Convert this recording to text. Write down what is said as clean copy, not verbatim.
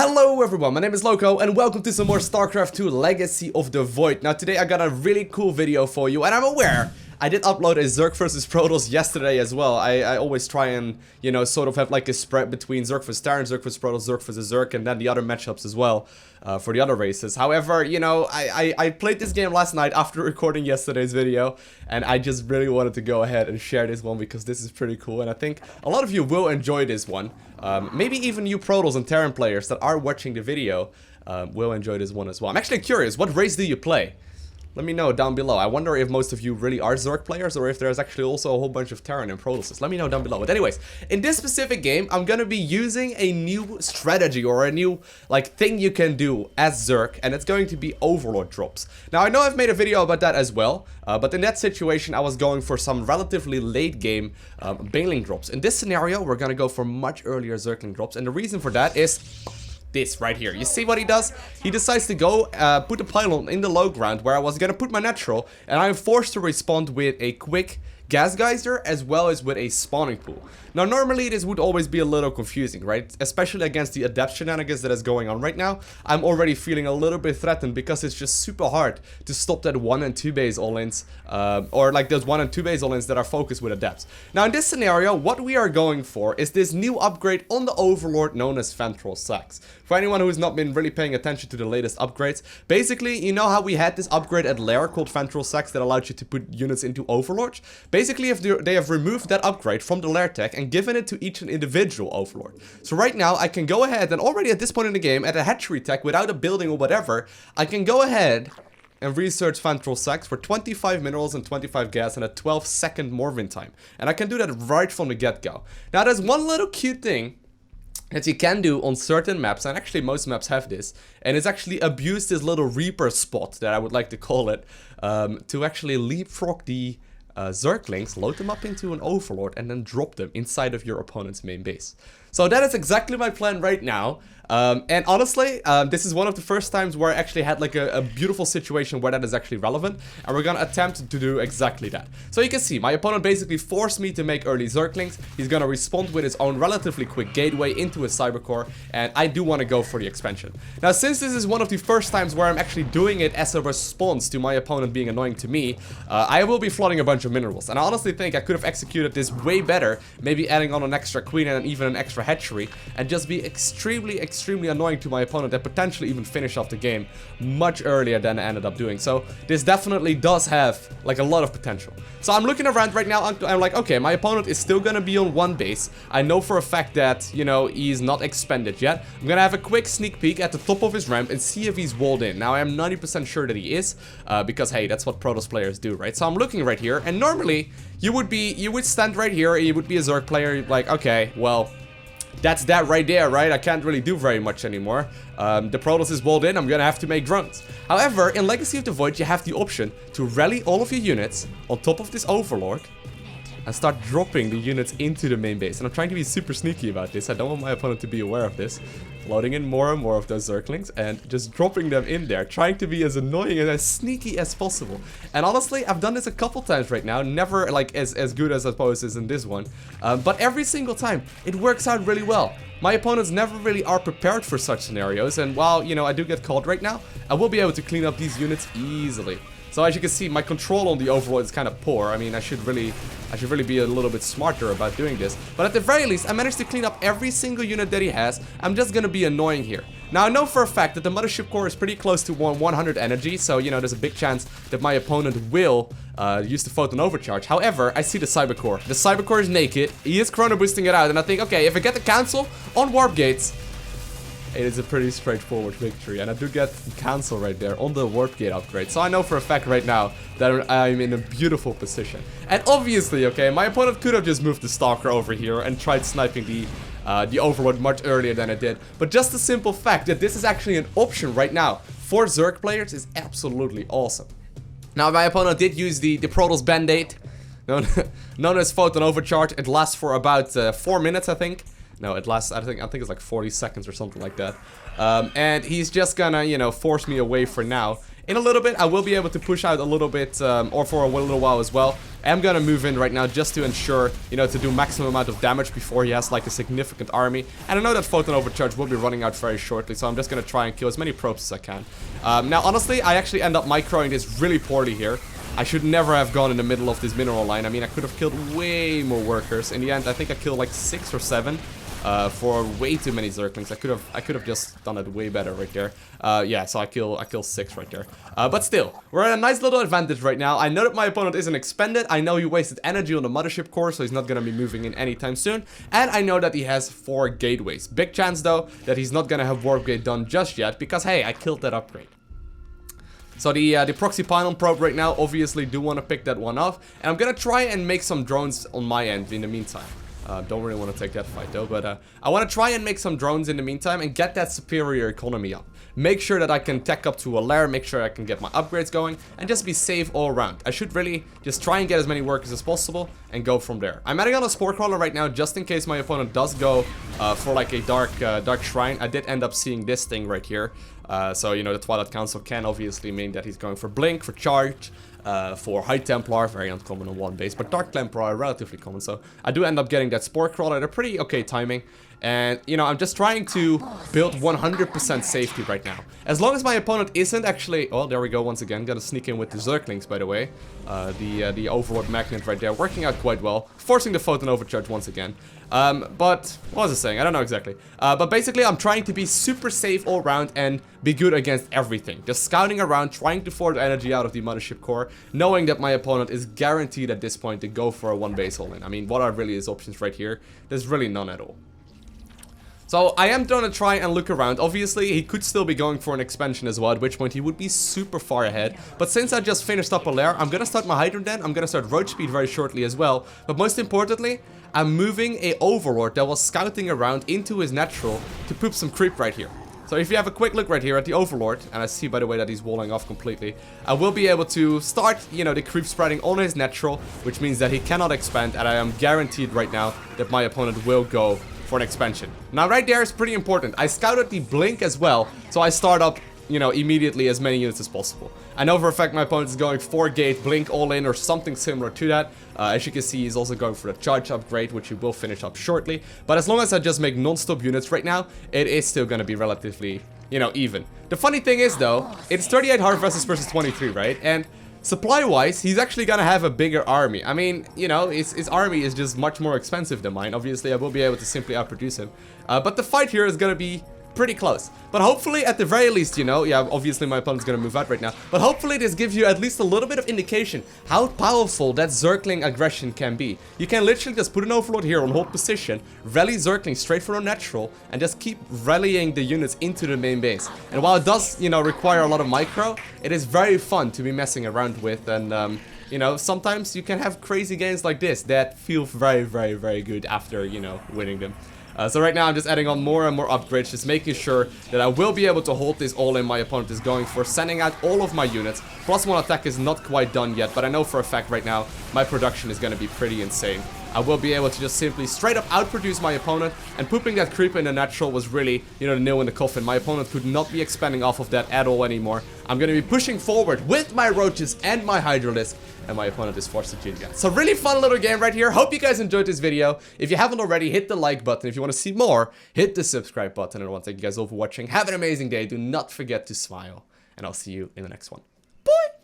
Hello everyone, my name is Lowko and welcome to some more StarCraft 2 Legacy of the Void. Now today I got a really cool video for you, and I'm aware I did upload a Zerg versus Protoss yesterday as well. I always try and, you know, sort of have like a spread between Zerg versus Terran, Zerg versus Protoss, Zerg versus Zerg, and then the other matchups as well for the other races. However, you know, I played this game last night after recording yesterday's video, and I just really wanted to go ahead and share this one because this is pretty cool, and I think a lot of you will enjoy this one. Maybe even you Protoss and Terran players that are watching the video will enjoy this one as well. I'm actually curious, what race do you play? Let me know down below. I wonder if most of you really are Zerg players or if there's actually also a whole bunch of Terran and Protosses. Let me know down below. But anyways, in this specific game, I'm gonna be using a new strategy or a new, like, thing you can do as Zerg, and it's going to be Overlord drops. Now, I know I've made a video about that as well, but in that situation, I was going for some relatively late game Baneling drops. In this scenario, we're gonna go for much earlier Zergling drops, and the reason for that is this right here. You see what he does? He decides to go put a Pylon in the low ground where I was gonna put my natural, and I'm forced to respond with a quick gas geyser as well as with a spawning pool. Now normally this would always be a little confusing, right? Especially against the adept shenanigans that is going on right now. I'm already feeling a little bit threatened because it's just super hard to stop that 1 and 2 base all-ins, or like those 1 and 2 base all-ins that are focused with adepts. Now in this scenario, what we are going for is this new upgrade on the Overlord known as Ventral Sacs. For anyone who has not been really paying attention to the latest upgrades, basically, you know how we had this upgrade at Lair called Ventral Sacs that allowed you to put units into Overlords? Basically, if they have removed that upgrade from the Lair tech and given it to each individual Overlord. So right now, I can go ahead and already at this point in the game, at a Hatchery tech, without a building or whatever, I can go ahead and research Ventral Sacs for 25 minerals and 25 gas and a 12-second Morvin time. And I can do that right from the get-go. Now, there's one little cute thing that you can do on certain maps, and actually most maps have this, and it's actually abuse this little Reaper spot, that I would like to call it, to actually leapfrog the Zerglings, load them up into an Overlord, and then drop them inside of your opponent's main base. So that is exactly my plan right now. And honestly, this is one of the first times where I actually had like a beautiful situation where that is actually relevant, and we're gonna attempt to do exactly that. So you can see, my opponent basically forced me to make early Zerglings. He's gonna respond with his own relatively quick gateway into his cybercore, and I do want to go for the expansion. Now, since this is one of the first times where I'm actually doing it as a response to my opponent being annoying to me, I will be flooding a bunch of minerals, and I honestly think I could have executed this way better, maybe adding on an extra queen and even an extra hatchery, and just be extremely annoying to my opponent and potentially even finish off the game much earlier than I ended up doing. So this definitely does have like a lot of potential. So I'm looking around right now, I'm like, okay, my opponent is still gonna be on one base. I know for a fact that, you know, he's not expanded yet. I'm gonna have a quick sneak peek at the top of his ramp and see if he's walled in. Now I am 90% sure that he is, because hey, that's what Protoss players do, right? So I'm looking right here, and normally you would stand right here and you would be a Zerg player, like, okay, well, that's that right there, right? I can't really do very much anymore. The Protoss is walled in, I'm gonna have to make drones. However, in Legacy of the Void, you have the option to rally all of your units on top of this Overlord and start dropping the units into the main base. And I'm trying to be super sneaky about this. I don't want my opponent to be aware of this. Loading in more and more of those Zerglings and just dropping them in there, trying to be as annoying and as sneaky as possible. And honestly, I've done this a couple times right now, never like as good as I suppose is in this one, but every single time it works out really well. My opponents never really are prepared for such scenarios, and while, you know, I do get caught right now, I will be able to clean up these units easily. So as you can see, my control on the Overlord is kind of poor. I mean, I should really be a little bit smarter about doing this. But at the very least, I managed to clean up every single unit that he has. I'm just gonna be annoying here. Now, I know for a fact that the Mothership Core is pretty close to 100 energy, so, you know, there's a big chance that my opponent will use the Photon Overcharge. However, I see the Cybercore. The Cybercore is naked. He is chrono boosting it out, and I think, okay, if I get the cancel on Warp Gates, it is a pretty straightforward victory, and I do get cancel right there on the Warp Gate upgrade. So I know for a fact right now that I'm in a beautiful position. And obviously, okay, my opponent could have just moved the Stalker over here and tried sniping the Overlord much earlier than I did. But just the simple fact that this is actually an option right now for Zerg players is absolutely awesome. Now, my opponent did use the Protoss Band-Aid, known as Photon Overcharge. It lasts for about 4 minutes, I think. No, it lasts, I think it's like 40 seconds or something like that. And he's just gonna, you know, force me away for now. In a little bit, I will be able to push out a little bit, or for a little while as well. I'm gonna move in right now just to ensure, you know, to do maximum amount of damage before he has like a significant army. And I know that Photon Overcharge will be running out very shortly, so I'm just gonna try and kill as many probes as I can. Now, honestly, I actually end up microing this really poorly here. I should never have gone in the middle of this mineral line. I mean, I could have killed way more workers. In the end, I think I killed like 6 or 7. For way too many Zerglings. I could have just done it way better right there. Yeah, so I kill 6 right there. But still, we're at a nice little advantage right now. I know that my opponent isn't expended. I know he wasted energy on the mothership core, so he's not gonna be moving in anytime soon. And I know that he has 4 gateways. Big chance though that he's not gonna have warp gate done just yet, because hey, I killed that upgrade. So the proxy pylon probe right now, obviously do want to pick that one off. And I'm gonna try and make some drones on my end in the meantime. Don't really want to take that fight though, but I want to try and make some drones in the meantime and get that superior economy up. Make sure that I can tech up to a Lair, make sure I can get my upgrades going, and just be safe all around. I should really just try and get as many workers as possible and go from there. I'm adding on a Spore Crawler right now just in case my opponent does go for like a dark shrine. I did end up seeing this thing right here. So, you know, the Twilight Council can obviously mean that he's going for Blink, for Charge, for High Templar, very uncommon on one base, but Dark Templar, relatively common, so I do end up getting that Spore Crawler at a pretty okay timing, and, you know, I'm just trying to build 100% safety right now. As long as my opponent isn't actually, oh, there we go once again, gotta sneak in with the Zerglings, by the way, the Overlord Magnet right there, working out quite well, forcing the Photon Overcharge once again. But what was I saying? I don't know exactly. But basically, I'm trying to be super safe all around and be good against everything. Just scouting around, trying to force energy out of the mothership core, knowing that my opponent is guaranteed at this point to go for a one base all-in. I mean, what are really his options right here? There's really none at all. So I am gonna try and look around. Obviously, he could still be going for an expansion as well, at which point he would be super far ahead. But since I just finished up a Lair, I'm gonna start my Hydron Den. I'm gonna start Road Speed very shortly as well. But most importantly, I'm moving a Overlord that was scouting around into his natural to poop some creep right here. So if you have a quick look right here at the Overlord, and I see by the way that he's walling off completely, I will be able to start, you know, the creep spreading on his natural, which means that he cannot expand, and I am guaranteed right now that my opponent will go for an expansion. Now right there is pretty important. I scouted the Blink as well, so I start up, you know, immediately as many units as possible. I know for a fact my opponent is going 4 gate, Blink all in, or something similar to that. As you can see, he's also going for the charge upgrade, which he will finish up shortly. But as long as I just make non-stop units right now, it is still going to be relatively, you know, even. The funny thing is though, it's 38 Harvesters versus 23, right? And supply-wise, he's actually gonna have a bigger army. I mean, you know, his army is just much more expensive than mine. Obviously, I will be able to simply outproduce him. But the fight here is gonna be pretty close. But hopefully, at the very least, you know, yeah, obviously my opponent's gonna move out right now. But hopefully this gives you at least a little bit of indication how powerful that Zergling aggression can be. You can literally just put an Overlord here on hold position, rally Zergling straight for a natural, and just keep rallying the units into the main base. And while it does, you know, require a lot of micro, it is very fun to be messing around with. And, you know, sometimes you can have crazy games like this that feel very, very, very good after, you know, winning them. So right now I'm just adding on more and more upgrades, just making sure that I will be able to hold this all in. My opponent is going for sending out all of my units. +1 attack is not quite done yet, but I know for a fact right now my production is going to be pretty insane. I will be able to just simply straight up outproduce my opponent, and pooping that creep in the natural was really, you know, the nail in the coffin. My opponent could not be expanding off of that at all anymore. I'm going to be pushing forward with my roaches and my Hydralisk, and my opponent is forced to cheat again. So really fun little game right here. Hope you guys enjoyed this video. If you haven't already, hit the like button. If you want to see more, hit the subscribe button. And I want to thank you guys all for watching. Have an amazing day. Do not forget to smile, and I'll see you in the next one.